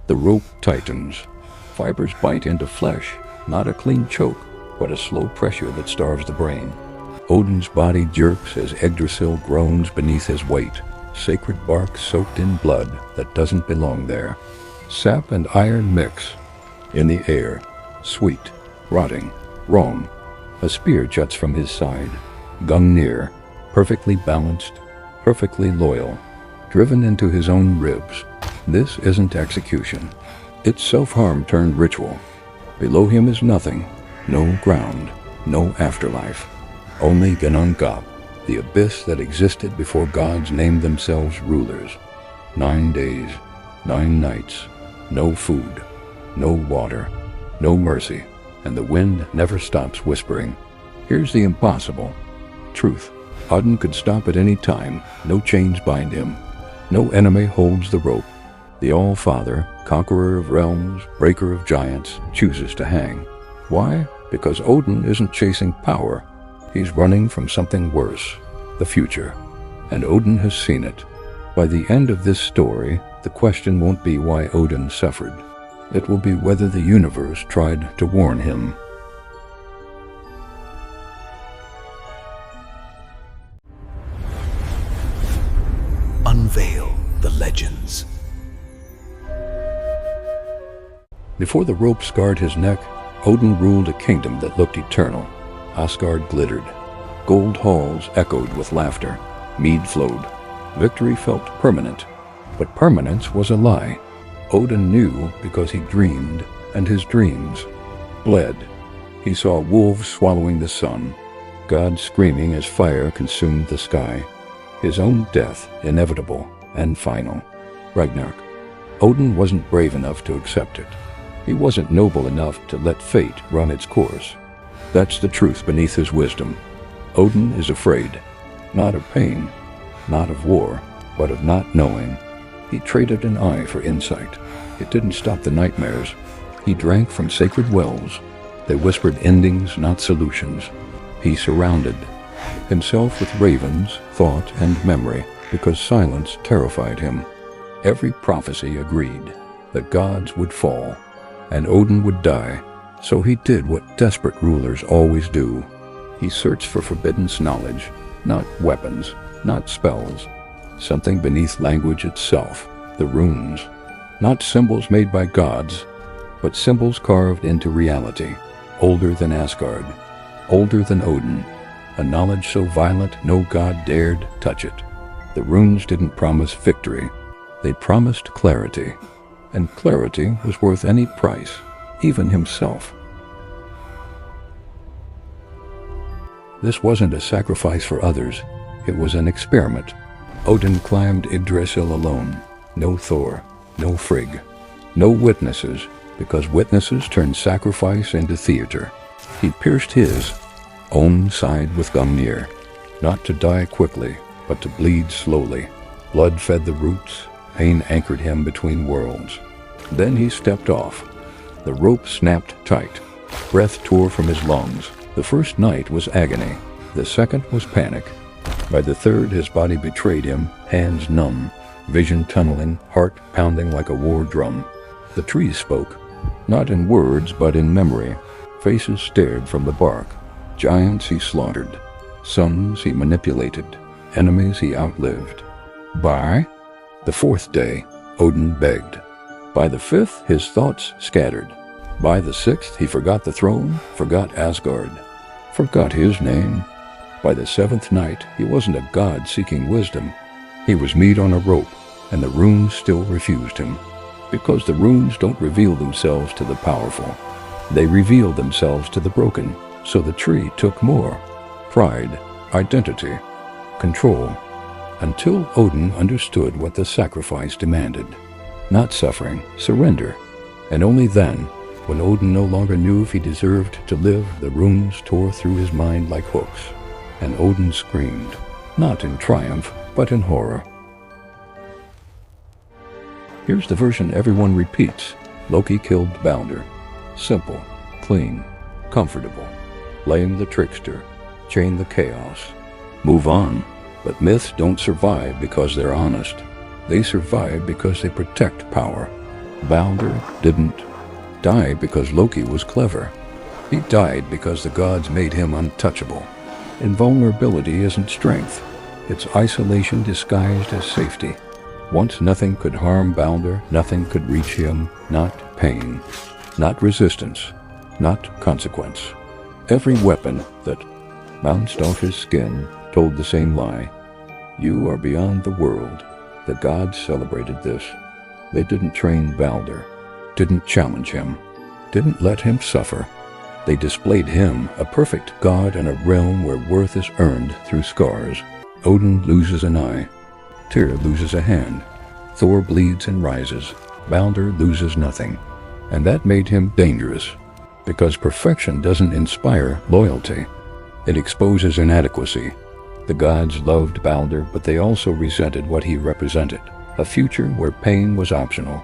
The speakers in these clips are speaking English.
The rope tightens. Fibers bite into flesh, not a clean choke, but a slow pressure that starves the brain. Odin's body jerks as Yggdrasil groans beneath his weight, sacred bark soaked in blood that doesn't belong there. Sap and iron mix. In the air, sweet, rotting, wrong. A spear juts from his side. Gungnir, perfectly balanced, perfectly loyal, driven into his own ribs. This isn't execution. It's self-harm turned ritual. Below him is nothing, no ground, no afterlife. Only Gungnir, the abyss that existed before gods named themselves rulers. 9 days, 9 nights, no food, no water, no mercy, and the wind never stops whispering. Here's the impossible. Truth. Odin could stop at any time, no chains bind him. No enemy holds the rope. The All-Father, conqueror of realms, breaker of giants, chooses to hang. Why? Because Odin isn't chasing power. He's running from something worse, the future. And Odin has seen it. By the end of this story, the question won't be why Odin suffered. It will be whether the universe tried to warn him. Unveil the legends. Before the rope scarred his neck, Odin ruled a kingdom that looked eternal. Asgard glittered. Gold halls echoed with laughter. Mead flowed. Victory felt permanent. But permanence was a lie. Odin knew because he dreamed, and his dreams bled. He saw wolves swallowing the sun, God screaming as fire consumed the sky. His own death inevitable and final. Ragnarök. Odin wasn't brave enough to accept it. He wasn't noble enough to let fate run its course. That's the truth beneath his wisdom. Odin is afraid, not of pain, not of war, but of not knowing. He traded an eye for insight. It didn't stop the nightmares. He drank from sacred wells. They whispered endings, not solutions. He surrounded himself with ravens, thought, and memory, because silence terrified him. Every prophecy agreed that gods would fall, and Odin would die, so he did what desperate rulers always do. He searched for forbidden knowledge, not weapons, not spells, something beneath language itself, the runes. Not symbols made by gods, but symbols carved into reality, older than Asgard, older than Odin, a knowledge so violent no god dared touch it. The runes didn't promise victory, they promised clarity, and clarity was worth any price, even himself. This wasn't a sacrifice for others, it was an experiment. Odin climbed Yggdrasil alone, no Thor, no Frigg, no witnesses, because witnesses turn sacrifice into theater. He pierced his own side with Gungnir, not to die quickly, but to bleed slowly. Blood fed the roots, pain anchored him between worlds. Then he stepped off. The rope snapped tight. Breath tore from his lungs. The first night was agony. The second was panic. By the third, his body betrayed him, hands numb, vision tunneling, heart pounding like a war drum. The trees spoke, not in words but in memory. Faces stared from the bark. Giants he slaughtered. Sons he manipulated. Enemies he outlived. By the fourth day, Odin begged. By the fifth, his thoughts scattered. By the sixth, he forgot the throne, forgot Asgard, forgot his name. By the seventh night, he wasn't a god seeking wisdom. He was meat on a rope, and the runes still refused him. Because the runes don't reveal themselves to the powerful. They reveal themselves to the broken, so the tree took more. Pride, identity, control, until Odin understood what the sacrifice demanded. Not suffering, surrender. And only then, when Odin no longer knew if he deserved to live, the runes tore through his mind like hooks. And Odin screamed, not in triumph, but in horror. Here's the version everyone repeats. Loki killed Balder. Simple, clean, comfortable. Blame the trickster, chain the chaos. Move on. But myths don't survive because they're honest. They survive because they protect power. Balder didn't die because Loki was clever. He died because the gods made him untouchable. Invulnerability isn't strength. It's isolation disguised as safety. Once nothing could harm Balder, nothing could reach him, not pain, not resistance, not consequence. Every weapon that bounced off his skin told the same lie. You are beyond the world. The gods celebrated this. They didn't train Balder, didn't challenge him, didn't let him suffer. They displayed him, a perfect god in a realm where worth is earned through scars. Odin loses an eye. Tyr loses a hand. Thor bleeds and rises. Balder loses nothing. And that made him dangerous, because perfection doesn't inspire loyalty. It exposes inadequacy. The gods loved Balder, but they also resented what he represented, a future where pain was optional.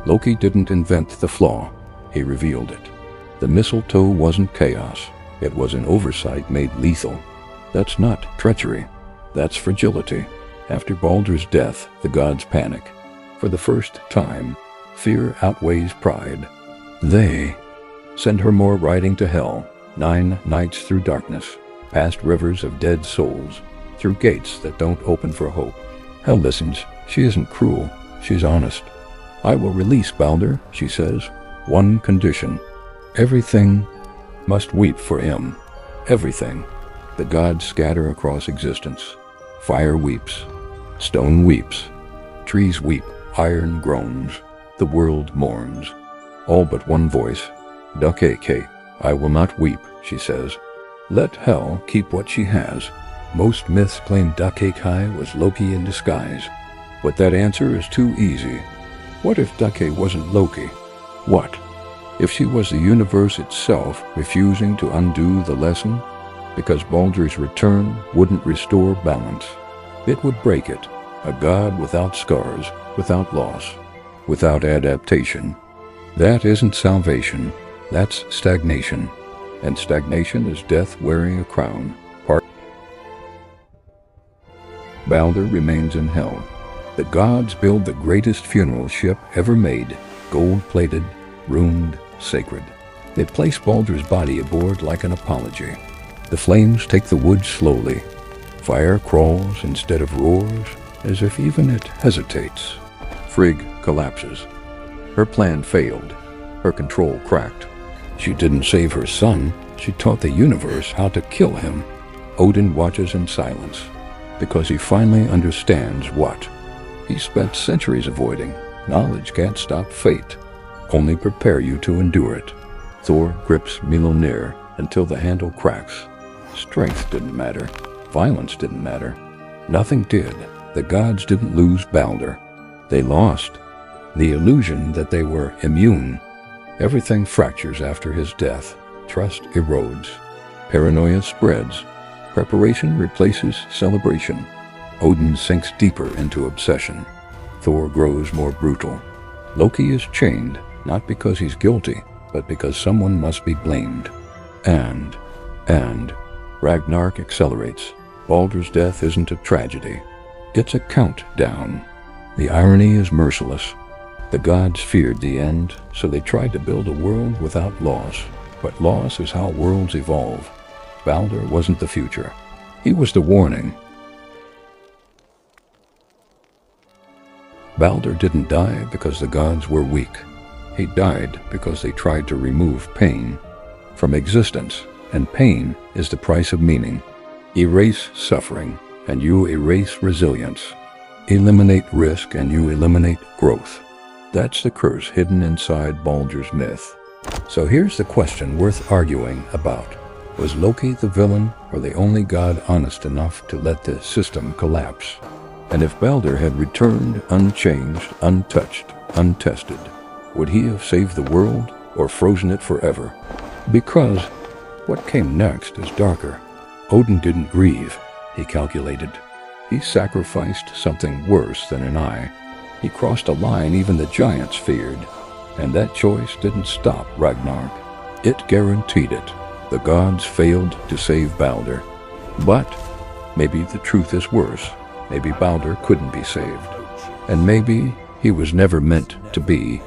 Loki didn't invent the flaw. He revealed it. The mistletoe wasn't chaos. It was an oversight made lethal. That's not treachery. That's fragility. After Balder's death, the gods panic. For the first time, fear outweighs pride. They send Hermor riding to hell, 9 nights through darkness, past rivers of dead souls, through gates that don't open for hope. Hell listens. She isn't cruel. She's honest. I will release Balder, she says. One condition. Everything must weep for him. Everything. The gods scatter across existence. Fire weeps. Stone weeps. Trees weep. Iron groans. The world mourns. All but one voice. Dake, I will not weep, she says. Let hell keep what she has. Most myths claim Dake was Loki in disguise. But that answer is too easy. What if Dake wasn't Loki? What if she was the universe itself refusing to undo the lesson? Because Balder's return wouldn't restore balance. It would break it. A god without scars, without loss, without adaptation. That isn't salvation. That's stagnation. And stagnation is death wearing a crown. Balder remains in hell. The gods build the greatest funeral ship ever made, gold-plated, ruined, sacred. They place Balder's body aboard like an apology. The flames take the wood slowly. Fire crawls instead of roars, as if even it hesitates. Frigg collapses. Her plan failed. Her control cracked. She didn't save her son. She taught the universe how to kill him. Odin watches in silence, because he finally understands what he spent centuries avoiding. Knowledge can't stop fate, only prepare you to endure it. Thor grips Mjolnir until the handle cracks. Strength didn't matter. Violence didn't matter. Nothing did. The gods didn't lose Balder. They lost the illusion that they were immune. Everything fractures after his death. Trust erodes. Paranoia spreads. Preparation replaces celebration. Odin sinks deeper into obsession. Thor grows more brutal. Loki is chained, not because he's guilty, but because someone must be blamed. And Ragnarök accelerates. Balder's death isn't a tragedy. It's a countdown. The irony is merciless. The gods feared the end, so they tried to build a world without loss. But loss is how worlds evolve. Balder wasn't the future. He was the warning. Balder didn't die because the gods were weak. He died because they tried to remove pain from existence, and pain is the price of meaning. Erase suffering, and you erase resilience. Eliminate risk, and you eliminate growth. That's the curse hidden inside Balder's myth. So here's the question worth arguing about. Was Loki the villain, or the only god honest enough to let the system collapse? And if Balder had returned unchanged, untouched, untested, would he have saved the world or frozen it forever? Because what came next is darker. Odin didn't grieve, he calculated. He sacrificed something worse than an eye. He crossed a line even the giants feared. And that choice didn't stop Ragnarök. It guaranteed it. The gods failed to save Balder. But maybe the truth is worse. Maybe Balder couldn't be saved. And maybe he was never meant to be